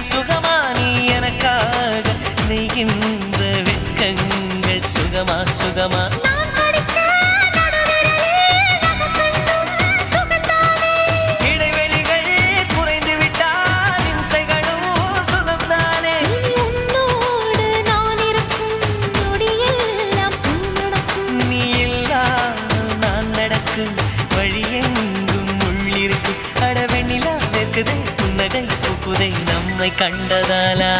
எல்லாம் சுகமா நீ எனக்காக நெய்கின்ற வெட்கங்கள் சுகமா சுகமா இடைவெளிகள் குறைந்து விட்டால் இம்சைகளும் சுகம்தானே உன்னோடு நான் இருக்கும் நொடியெல்லாம் நடக்கும் நீ இல்லாமல் நான் நடக்கும் வழியெங்கும் உள்ளிருக்கு அடவெண்ணிலா வெக்குதை புன்னகை பூக்குதை நம்மை கண்டதாலா